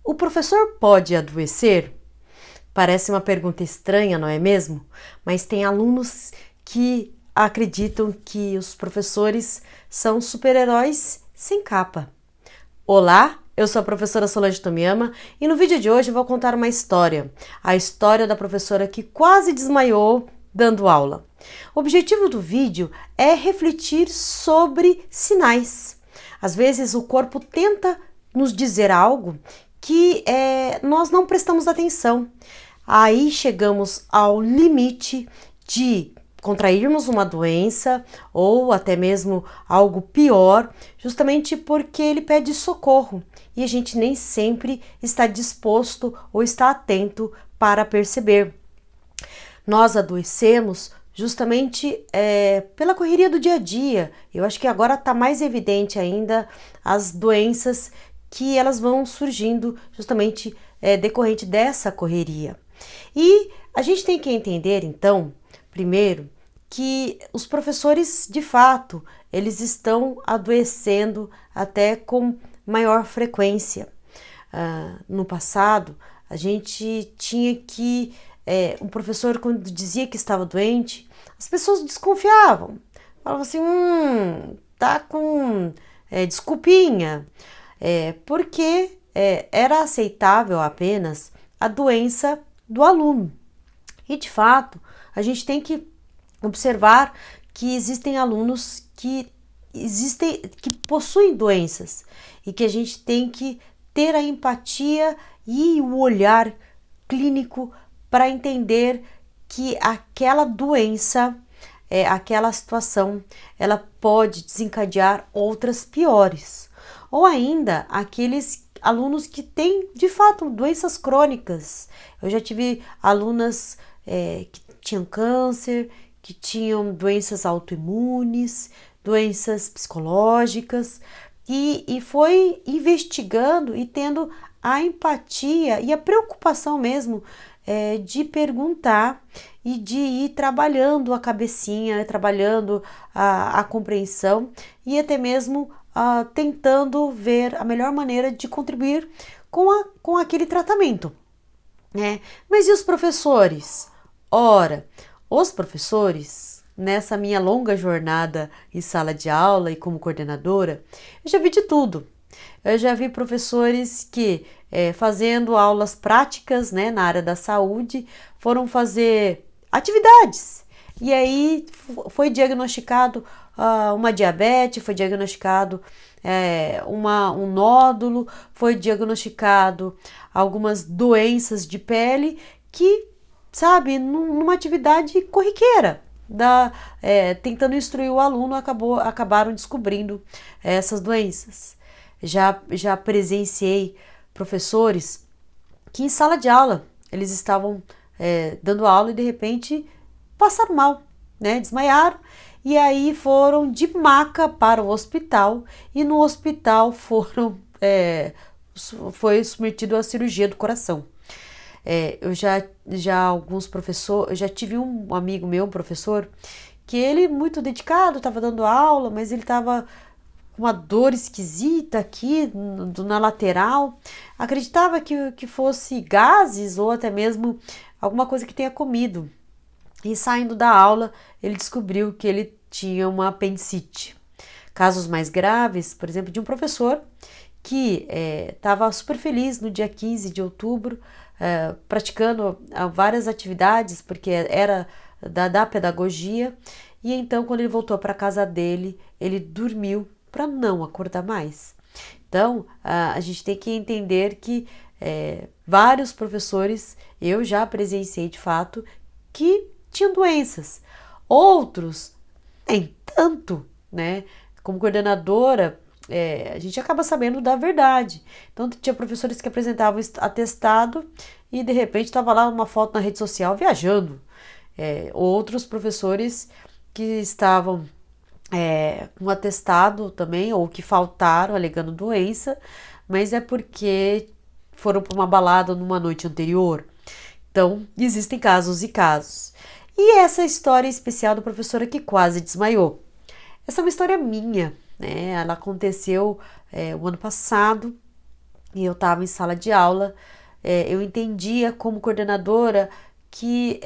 O professor pode adoecer? Parece uma pergunta estranha, não é mesmo? Mas tem alunos que acreditam que os professores são super-heróis sem capa. Olá, eu sou a professora Solange Tomiyama e no vídeo de hoje eu vou contar uma história. A história da professora que quase desmaiou dando aula. O objetivo do vídeo é refletir sobre sinais. Às vezes o corpo tenta nos dizer algo que nós não prestamos atenção. Aí chegamos ao limite de contrairmos uma doença ou até mesmo algo pior, justamente porque ele pede socorro e a gente nem sempre está disposto ou está atento para perceber. Nós adoecemos justamente pela correria do dia a dia. Eu acho que agora está mais evidente ainda as doenças que elas vão surgindo justamente decorrente dessa correria. E a gente tem que entender, então, primeiro, que os professores, de fato, eles estão adoecendo até com maior frequência. No passado, a gente tinha que, um professor, quando dizia que estava doente, as pessoas desconfiavam. Falavam assim, tá com desculpinha, porque era aceitável apenas a doença do aluno. E de fato, a gente tem que observar que existem alunos que possuem doenças e que a gente tem que ter a empatia e o olhar clínico para entender que aquela doença, aquela situação, ela pode desencadear outras piores. Ou ainda aqueles alunos que têm, de fato, doenças crônicas. Eu já tive alunas que tinham câncer, que tinham doenças autoimunes, doenças psicológicas, e foi investigando e tendo a empatia e a preocupação mesmo de perguntar e de ir trabalhando a cabecinha, trabalhando a compreensão e até mesmo tentando ver a melhor maneira de contribuir com aquele tratamento. Mas e os professores? Ora, os professores, nessa minha longa jornada em sala de aula e como coordenadora, eu já vi de tudo. Eu já vi professores que, fazendo aulas práticas, na área da saúde, foram fazer atividades. E aí foi diagnosticado uma diabetes, foi diagnosticado um nódulo, foi diagnosticado algumas doenças de pele que, sabe, numa atividade corriqueira, tentando instruir o aluno, acabaram descobrindo essas doenças. Já presenciei professores que em sala de aula eles estavam dando aula e de repente passaram mal, desmaiaram, e aí foram de maca para o hospital e no hospital foi submetido à cirurgia do coração. Eu alguns professores, eu já tive um amigo meu, um professor, que ele muito dedicado, estava dando aula, mas ele estava com uma dor esquisita aqui na lateral, acreditava que fosse gases ou até mesmo alguma coisa que tenha comido. E saindo da aula, ele descobriu que ele tinha uma apendicite. Casos mais graves, por exemplo, de um professor que estava super feliz no dia 15 de outubro, praticando várias atividades, porque era da pedagogia, e então quando ele voltou para a casa dele, ele dormiu para não acordar mais. Então, a gente tem que entender que vários professores, eu já presenciei de fato, que tinham doenças. Outros, nem tanto, Como coordenadora, a gente acaba sabendo da verdade. Então, tinha professores que apresentavam atestado e, de repente, estava lá uma foto na rede social viajando. Outros professores que estavam com atestado também, ou que faltaram alegando doença, mas é porque foram para uma balada numa noite anterior. Então, existem casos e casos. E essa história especial da professora que quase desmaiou. Essa é uma história minha, Ela aconteceu o ano passado e eu estava em sala de aula, eu entendia como coordenadora que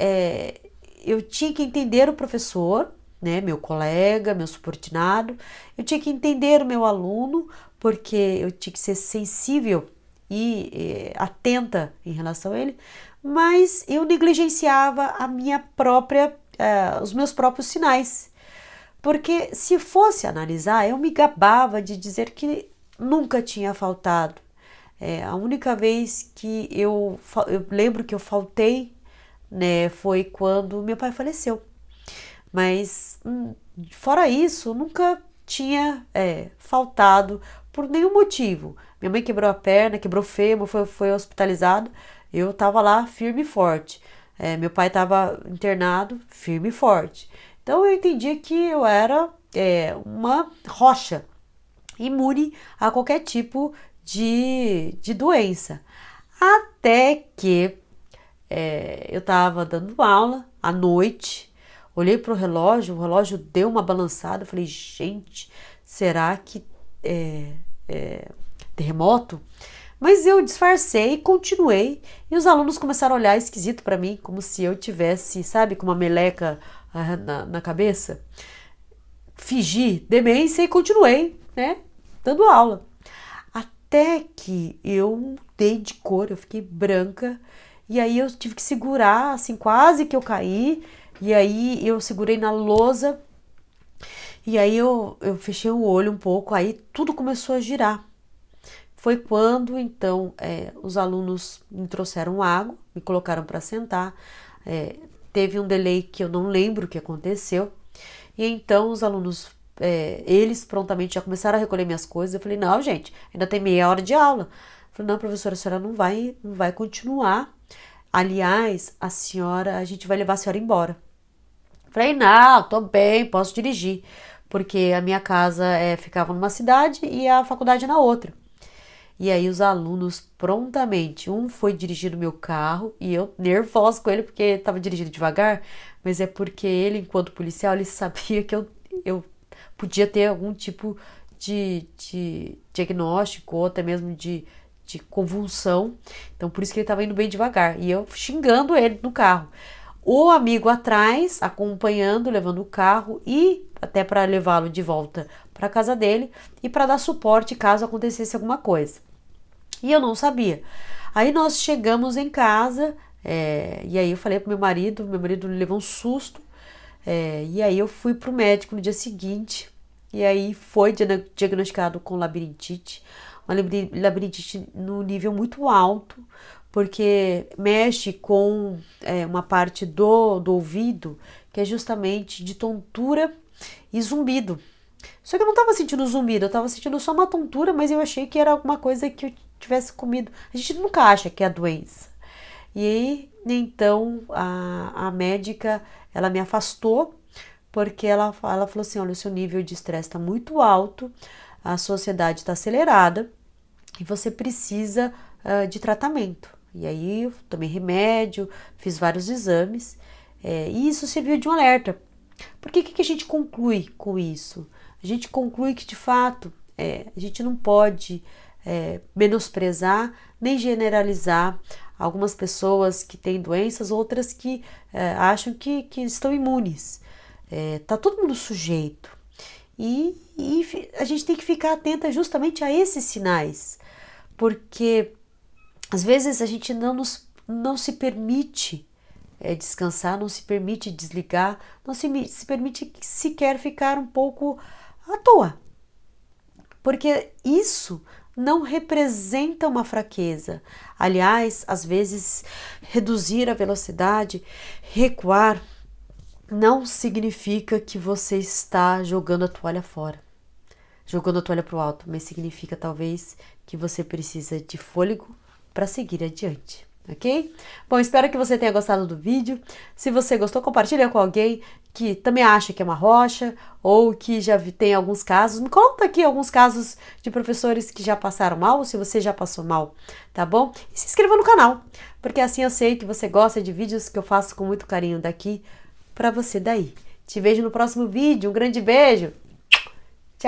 eu tinha que entender o professor, né, meu colega, meu subordinado, eu tinha que entender o meu aluno, porque eu tinha que ser sensível e atenta em relação a ele, mas eu negligenciava a minha própria, os meus próprios sinais. Porque se fosse analisar, eu me gabava de dizer que nunca tinha faltado. A única vez que eu lembro que eu faltei, né, foi quando meu pai faleceu. Mas fora isso, nunca tinha faltado por nenhum motivo. Minha mãe quebrou a perna, quebrou o fêmur, foi hospitalizado. Eu estava lá firme e forte. Meu pai estava internado, firme e forte. Então eu entendia que eu era uma rocha, imune a qualquer tipo de doença. Até que eu estava dando aula à noite, olhei para o relógio deu uma balançada, eu falei, gente, será que terremoto? Mas eu disfarcei e continuei, e os alunos começaram a olhar esquisito para mim, como se eu tivesse, sabe, com uma meleca na cabeça. Fingi demência e continuei, né, dando aula. Até que eu dei de cor, eu fiquei branca, e aí eu tive que segurar, assim, quase que eu caí, e aí eu segurei na lousa, e aí eu fechei o olho um pouco, aí tudo começou a girar. Foi quando, então, os alunos me trouxeram água, me colocaram para sentar, teve um delay que eu não lembro o que aconteceu, e então os alunos, eles prontamente já começaram a recolher minhas coisas. Eu falei, não, gente, ainda tem meia hora de aula. Eu falei, não, professora, a senhora não vai continuar. Aliás, a gente vai levar a senhora embora. Eu falei, não, tô bem, posso dirigir, porque a minha casa ficava numa cidade e a faculdade na outra. E aí os alunos prontamente, um foi dirigir o meu carro e eu nervosa com ele porque estava dirigindo devagar, mas é porque ele, enquanto policial, ele sabia que eu podia ter algum tipo de diagnóstico ou até mesmo de convulsão, então por isso que ele estava indo bem devagar e eu xingando ele no carro. O amigo atrás, acompanhando, levando o carro e até para levá-lo de volta para casa dele e para dar suporte caso acontecesse alguma coisa. E eu não sabia. Aí nós chegamos em casa, e aí eu falei pro meu marido levou um susto, e aí eu fui pro médico no dia seguinte, e aí foi diagnosticado com labirintite, uma labirintite no nível muito alto, porque mexe com uma parte do ouvido, que é justamente de tontura e zumbido. Só que eu não estava sentindo zumbido, eu estava sentindo só uma tontura, mas eu achei que era alguma coisa que eu tivesse comido. A gente nunca acha que é a doença. E aí, então, a médica, ela me afastou, porque ela falou assim, olha, o seu nível de estresse está muito alto, a sua ansiedade está acelerada e você precisa de tratamento. E aí eu tomei remédio, fiz vários exames, e isso serviu de um alerta. Por que a gente conclui com isso? A gente conclui que, de fato, a gente não pode menosprezar nem generalizar algumas pessoas que têm doenças, outras que acham que estão imunes. Tá todo mundo sujeito. E a gente tem que ficar atenta justamente a esses sinais, porque às vezes a gente não se permite descansar, não se permite desligar, não se permite sequer ficar um pouco à toa, porque isso não representa uma fraqueza. Aliás, às vezes reduzir a velocidade, recuar, não significa que você está jogando a toalha fora, jogando a toalha para o alto, mas significa talvez que você precisa de fôlego para seguir adiante. Ok? Bom, espero que você tenha gostado do vídeo. Se você gostou, compartilha com alguém que também acha que é uma rocha ou que já tem alguns casos. Me conta aqui alguns casos de professores que já passaram mal ou se você já passou mal, tá bom? E se inscreva no canal, porque assim eu sei que você gosta de vídeos que eu faço com muito carinho daqui para você daí. Te vejo no próximo vídeo. Um grande beijo!